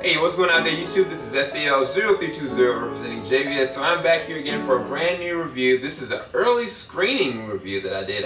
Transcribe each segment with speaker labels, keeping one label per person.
Speaker 1: Hey, what's going on there, YouTube? This is SEL0320 representing JVS. So I'm back here again for a brand new review. This is an early screening review that I did.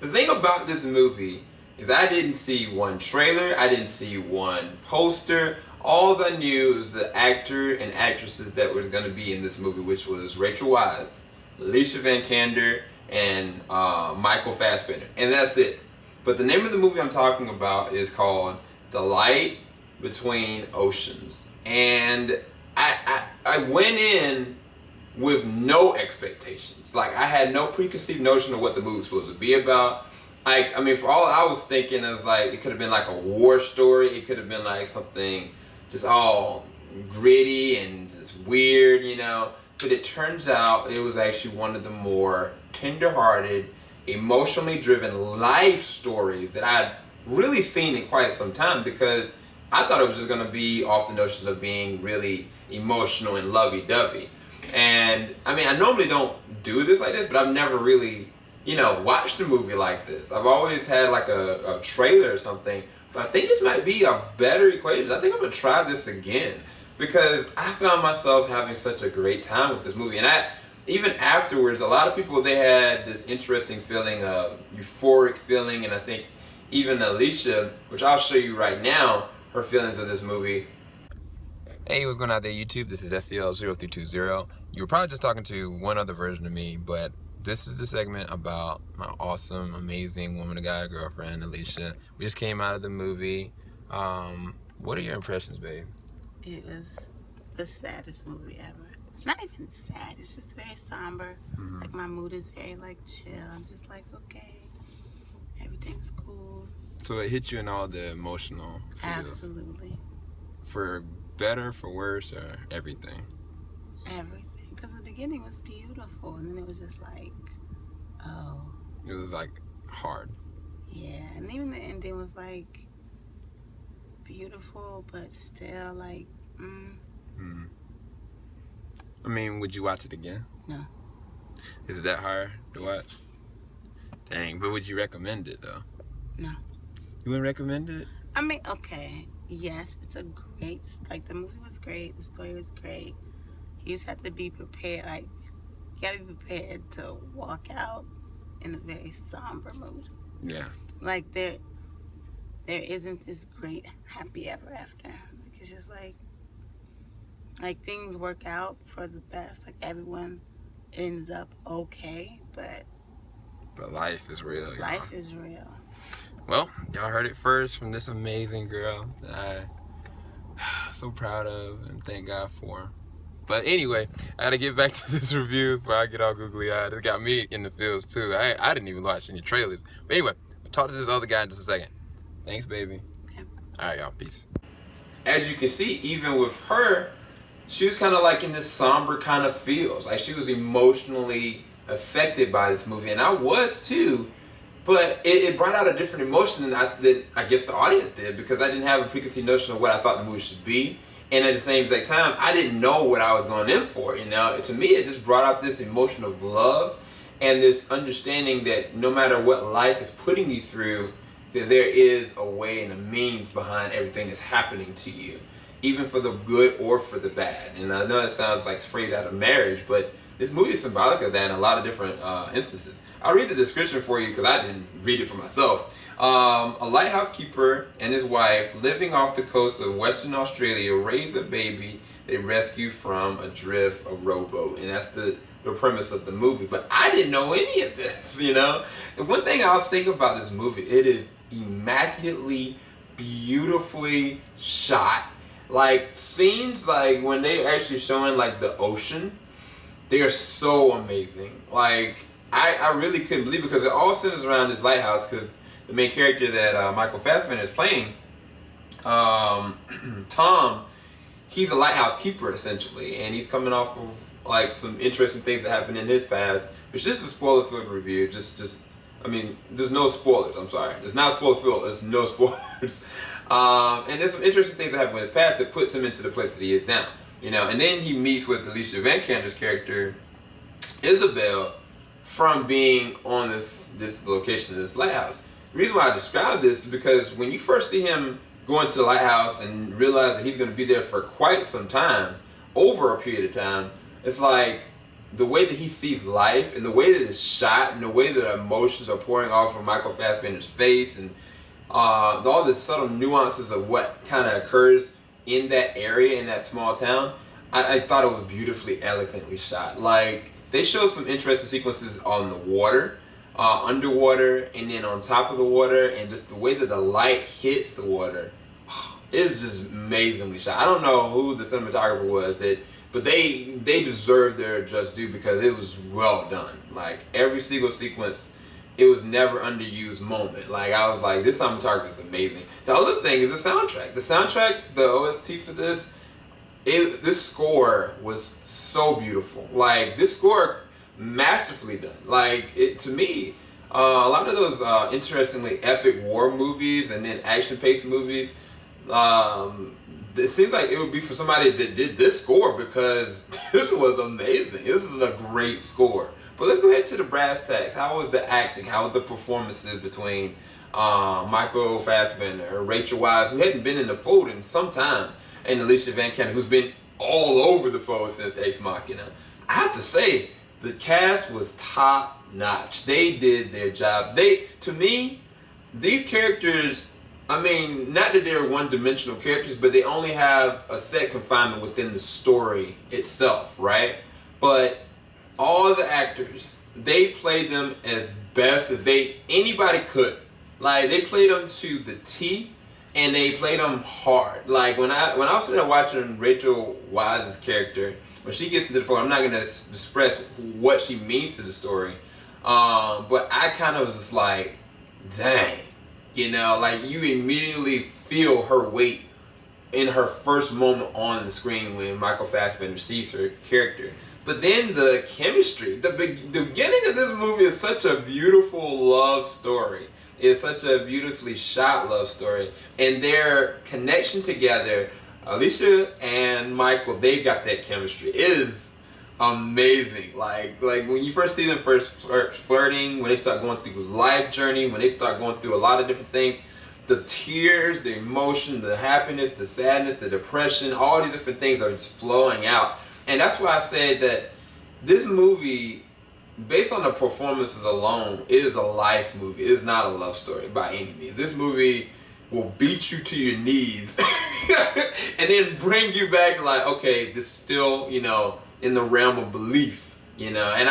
Speaker 1: The thing about this movie is I didn't see one trailer, I didn't see one poster. All I knew was the actor and actresses that was going to be in this movie, which was Rachel Weisz, Alicia Vikander, and Michael Fassbender. And that's it. But the name of the movie I'm talking about is called The Light Between Oceans. And I went in with no expectations. Like, I had no preconceived notion of what the movie was supposed to be about. I mean, for all I was thinking, it was like, it could have been like a war story. It could have been like something just all gritty and just weird, you know. But it turns out it was actually one of the more tender-hearted, emotionally driven life stories that I'd really seen in quite some time, because I thought it was just going to be off the notions of being really emotional and lovey-dovey. And I mean, I normally don't do this like this, but I've never really, you know, watched a movie like this. I've always had like a trailer or something, but I think this might be a better equation. I think I'm going to try this again, because I found myself having such a great time with this movie. And even afterwards, a lot of people, they had this interesting feeling of euphoric feeling, and I think even Alicia, which I'll show you right now, her feelings of this movie. Hey, what's going on there, YouTube? This is SEL0320. You were probably just talking to one other version of me, but this is the segment about my awesome, amazing woman of God girlfriend, Alicia. We just came out of the movie. What are your impressions, babe?
Speaker 2: It was the saddest movie ever. Not even sad, it's just very somber. Like, my mood is very like chill. I'm just like, okay, everything's cool.
Speaker 1: So it hit you in all the emotional feels?
Speaker 2: Absolutely.
Speaker 1: For better, for worse, or everything?
Speaker 2: Everything. Because the beginning was beautiful, and then it was just like, oh.
Speaker 1: It was like hard.
Speaker 2: Yeah, and even the ending was like beautiful, but still like,
Speaker 1: I mean, would you watch it again?
Speaker 2: No.
Speaker 1: Is it that hard to
Speaker 2: Yes.
Speaker 1: watch? Dang, but would you recommend it though?
Speaker 2: No.
Speaker 1: You wouldn't recommend it?
Speaker 2: I mean, okay, yes, it's a great, like, the movie was great, the story was great. You just have to be prepared, like, you gotta be prepared to walk out in a very somber mood.
Speaker 1: Yeah.
Speaker 2: Like, there isn't this great happy ever after. Like, it's just like things work out for the best. Like, everyone ends up okay, but
Speaker 1: life is real, y'all.
Speaker 2: Life is real.
Speaker 1: Well, y'all heard it first from this amazing girl that I'm so proud of and thank God for. But anyway, I gotta get back to this review before I get all googly-eyed. It got me in the feels too. I didn't even watch any trailers. But anyway, I'll talk to this other guy in just a second. Thanks, baby.
Speaker 2: Okay.
Speaker 1: Alright, y'all. Peace. As you can see, even with her, she was kind of like in this somber kind of feels. Like, she was emotionally affected by this movie, and I was too. But it brought out a different emotion than I guess the audience did, because I didn't have a preconceived notion of what I thought the movie should be. And at the same exact time, I didn't know what I was going in for, you know. To me, it just brought out this emotion of love and this understanding that no matter what life is putting you through, that there is a way and a means behind everything that's happening to you, even for the good or for the bad. And I know it sounds like straight out of marriage, but this movie is symbolic of that in a lot of different instances. I'll read the description for you because I didn't read it for myself. A lighthouse keeper and his wife, living off the coast of Western Australia, raise a baby they rescue from adrift, a rowboat. And that's the premise of the movie. But I didn't know any of this, you know? And one thing I'll say about this movie, it is immaculately, beautifully shot. Like, scenes like when they're actually showing like the ocean, they are so amazing. Like, I really couldn't believe it, because it all centers around this lighthouse, because the main character that Michael Fassbender is playing, Tom, he's a lighthouse keeper essentially, and he's coming off of like some interesting things that happened in his past. Which this is a spoiler-filled review. I mean, there's no spoilers. I'm sorry, it's not spoiler-filled. There's no spoilers. And there's some interesting things that happened in his past that puts him into the place that he is now. You know, and then he meets with Alicia Vikander's character, Isabel, from being on this location, this lighthouse. The reason why I describe this is because when you first see him going to the lighthouse and realize that he's going to be there for quite some time, over a period of time. It's like the way that he sees life and the way that it's shot and the way that emotions are pouring off from Michael Fassbender's face and all the subtle nuances of what kind of occurs in that area, in that small town. I thought it was beautifully, elegantly shot. Like, they showed some interesting sequences on the water, underwater, and then on top of the water, and just the way that the light hits the water is just amazingly shot. I don't know who the cinematographer was, but they deserve their just due because it was well done. Like, every single sequence, it was never underused moment. Like, I was like, this cinematography is amazing. The other thing is the soundtrack. The soundtrack, the OST for this score was so beautiful. Like, this score, masterfully done. Like, to me, a lot of those interestingly epic war movies and then action-paced movies, it seems like it would be for somebody that did this score, because this was amazing. This is a great score. But let's go ahead to the brass tacks. How was the acting? How was the performances between Michael Fassbender, Rachel Weisz, who hadn't been in the fold in some time, and Alicia Vikander, who's been all over the fold since Ex Machina? I have to say, the cast was top notch. They did their job. To me, these characters, I mean, not that they're one-dimensional characters, but they only have a set confinement within the story itself, right? But all the actors, they played them as best as anybody could. Like, they played them to the T, and they played them hard. Like, when I was sitting there watching Rachel Weisz's character, when she gets into the phone, I'm not going to express what she means to the story, but I kind of was just like, dang. You know, like, you immediately feel her weight in her first moment on the screen when Michael Fassbender sees her character. But then the chemistry, the beginning of this movie is such a beautiful love story. It's such a beautifully shot love story. And their connection together, Alicia and Michael, they've got that chemistry. It is amazing. Like when you first see them flirting, when they start going through life journey, when they start going through a lot of different things, the tears, the emotion, the happiness, the sadness, the depression, all these different things are just flowing out. And that's why I said that this movie, based on the performances alone, it is a life movie. It is not a love story by any means. This movie will beat you to your knees and then bring you back like, okay, this is still, you know, in the realm of belief, you know. And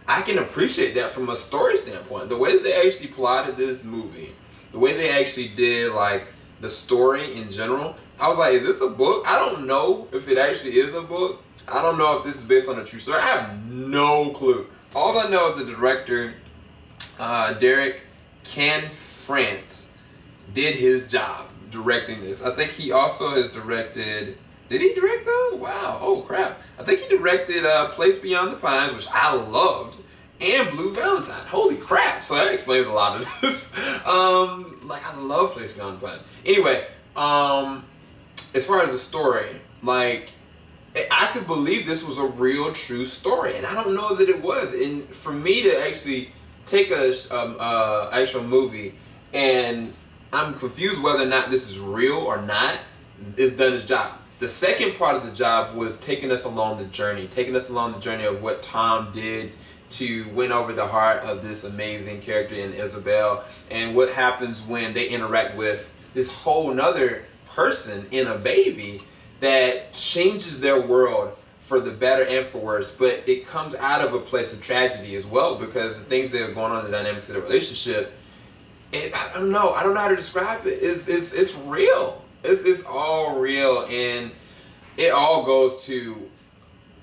Speaker 1: I can appreciate that from a story standpoint. The way that they actually plotted this movie, the way they actually did, like, the story in general, I was like, is this a book? I don't know if it actually is a book. I don't know if this is based on a true story. I have no clue. All I know is the director, Derek Cianfrance, did his job directing this. I think he also has directed... Did he direct those? Wow. Oh, crap. I think he directed Place Beyond the Pines, which I loved, and Blue Valentine. Holy crap. So that explains a lot of this. Like, I love Place Beyond the Pines. Anyway, as far as the story, like, I could believe this was a real, true story, and I don't know that it was. And for me to actually take a actual movie, and I'm confused whether or not this is real or not, it's done its job. The second part of the job was taking us along the journey of what Tom did to win over the heart of this amazing character in Isabel, and what happens when they interact with this whole nother person in a baby that changes their world for the better and for worse. But it comes out of a place of tragedy as well, because the things that are going on in the dynamics of the relationship, I don't know how to describe it. It's real. It's all real, and it all goes to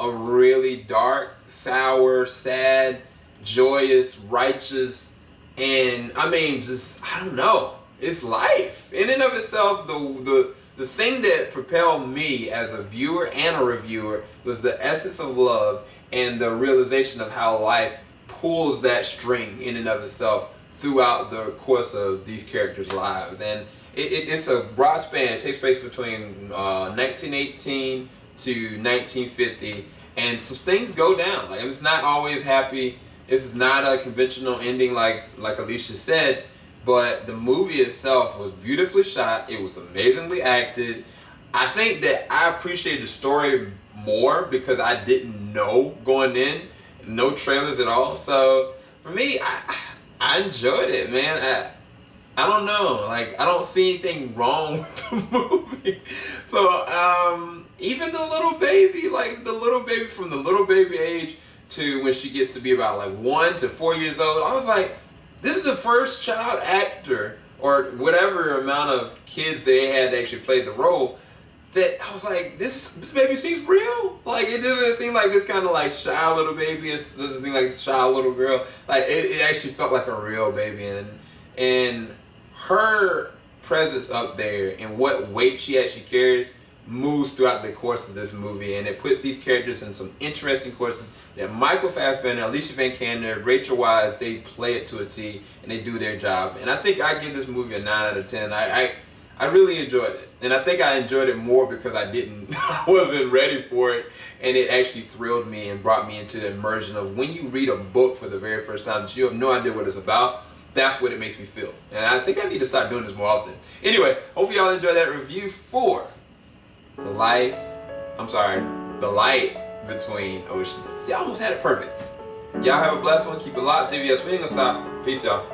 Speaker 1: a really dark, sour, sad, joyous, righteous, and I mean, just, I don't know. It's life. In and of itself, the thing that propelled me as a viewer and a reviewer was the essence of love and the realization of how life pulls that string in and of itself throughout the course of these characters' lives. And it's a broad span. It takes place between 1918 to 1950, and some things go down. Like, it's not always happy. This is not a conventional ending like Alicia said, but the movie itself was beautifully shot. It was amazingly acted. I think that I appreciate the story more because I didn't know going in, no trailers at all. So for me, I enjoyed it, man. I don't know, like I don't see anything wrong with the movie. So even the little baby, like the little baby from the little baby age to when she gets to be about like 1 to 4 years old, I was like, this is the first child actor or whatever amount of kids they had that actually played the role that I was like, this baby seems real. Like it doesn't seem like this kind of like shy little baby. It doesn't seem like a shy little girl. Like it actually felt like a real baby, and her presence up there and what weight she actually carries moves throughout the course of this movie, and it puts these characters in some interesting courses that Michael Fassbender, Alicia Vikander, Rachel Weisz, they play it to a T and they do their job. And I think I give this movie a 9 out of 10. I really enjoyed it, and I think I enjoyed it more because I wasn't ready for it, and it actually thrilled me and brought me into the immersion of when you read a book for the very first time that you have no idea what it's about. That's what it makes me feel, and I think I need to start doing this more often. Anyway, hopefully y'all enjoyed that review for the light between oceans. See, I almost had it perfect. Y'all have a blessed one. Keep it locked. JVS, we ain't gonna stop. Peace, y'all.